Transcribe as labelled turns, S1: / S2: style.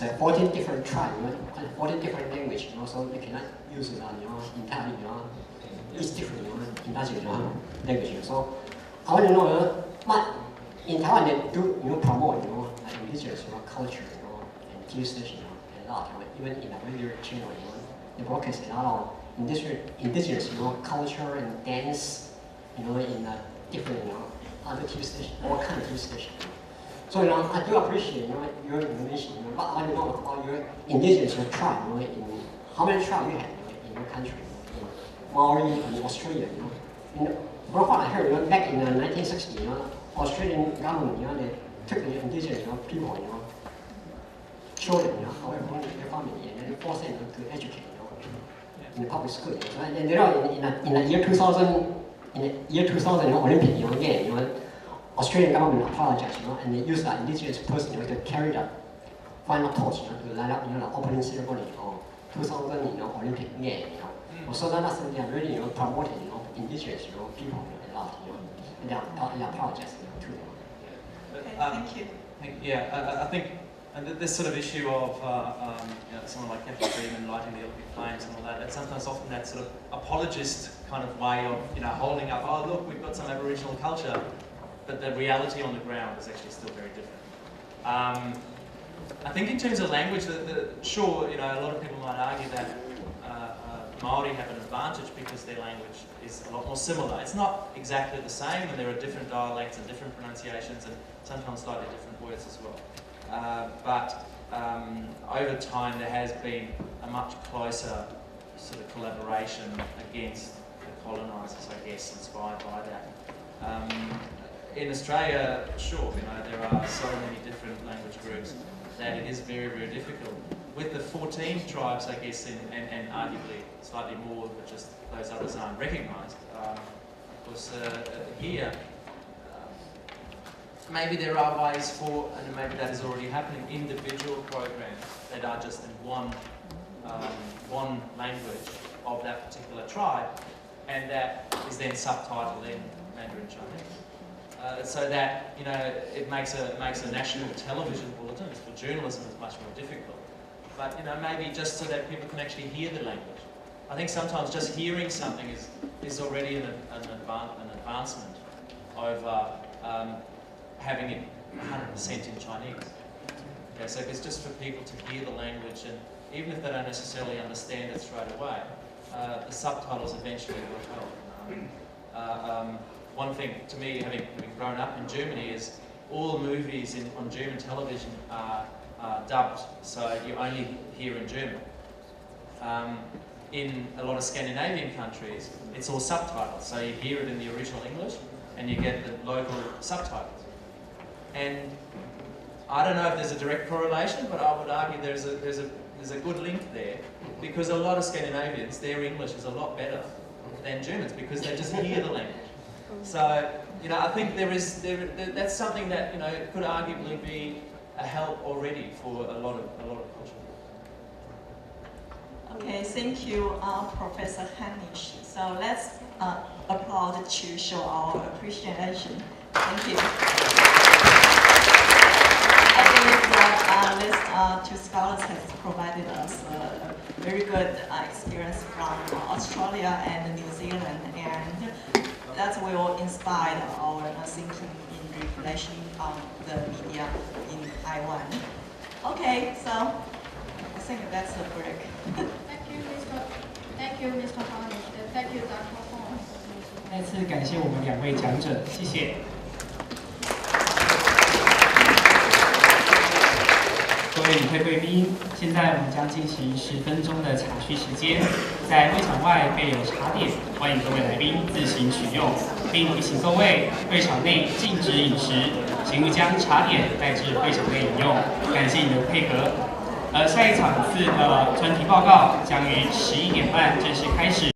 S1: it's 14 different tribes, 14 different language, so you cannot use it entirely, it's different, in that language. So I want to know, but in Taiwan they do promote like indigenous culture, and TV station a lot, even in a radio channel, they broadcast a lot of indigenous culture and dance, in different other TV stations, all kind of TV stations. So I do appreciate your information, but I want to know about your indigenous tribe, in how many tribes you have in your country, Maori and Australia. From what I heard, back in the 1960s, Australian government, they took the indigenous people, children, however, their family, and they forced them to educate, in the public school. So, and in the year 2000, Olympic game, Australian government apologized, and they used that indigenous person to carry the final torch, to light up, the opening ceremony for 2000, Olympic game. So that's something they are really, promoting, indigenous, people a lot, and they apologize to them.
S2: Okay, thank you.
S3: Yeah, I think this sort of issue of someone like Captain Freeman lighting the Olympic flames and all that, and sometimes often that sort of apologist kind of way of holding up, oh look, we've got some Aboriginal culture, but the reality on the ground is actually still very different. I think in terms of language, sure, a lot of people might argue that Maori have an advantage because their language is a lot more similar. It's not exactly the same, and there are different dialects and different pronunciations and sometimes slightly different words as well. But over time there has been a much closer sort of collaboration against the colonisers, I guess, inspired by that. In Australia, sure, there are so many different language groups that it is very, very difficult. With the 14 tribes, I guess, and arguably slightly more, but just those others aren't recognised. Of course, here, maybe there are ways for, and maybe that is already happening, individual programs that are just in one language of that particular tribe, and that is then subtitled in Mandarin Chinese. So that it makes a national television bulletin. For journalism, it's much more difficult. But maybe just so that people can actually hear the language. I think sometimes just hearing something is already an advancement over having it 100% in Chinese. Okay, so it's just for people to hear the language, and even if they don't necessarily understand it straight away, the subtitles eventually will help. One thing to me, having grown up in Germany, is all movies on German television are dubbed, so you only hear in German. In a lot of Scandinavian countries, it's all subtitled, so you hear it in the original English and you get the local subtitles. And I don't know if there's a direct correlation, but I would argue there's a good link there, because a lot of Scandinavians, their English is a lot better than Germans because they just hear the language. So I think that's something that could arguably be a help already for a lot of culture.
S2: Okay, thank you, Professor Hanish. So let's applaud to show our appreciation. Thank you. I believe that these two scholars have provided us a very good experience from Australia and New Zealand, and that will inspire our thinking in relation of the media in Taiwan. Okay, so I think that's a break.
S4: Thank you, Mr. Hanish. Thank you, Dr. Hong.
S5: 再次感谢我们2位讲者，谢谢。各位与会贵宾，现在我们将进行10分钟的茶叙时间，在会场外备有茶点，欢迎各位来宾自行取用，并提醒各位，会场内禁止饮食，请勿将茶点带至会场内饮用。感谢你的配合。下一场次的专题报告将于11点半正式开始。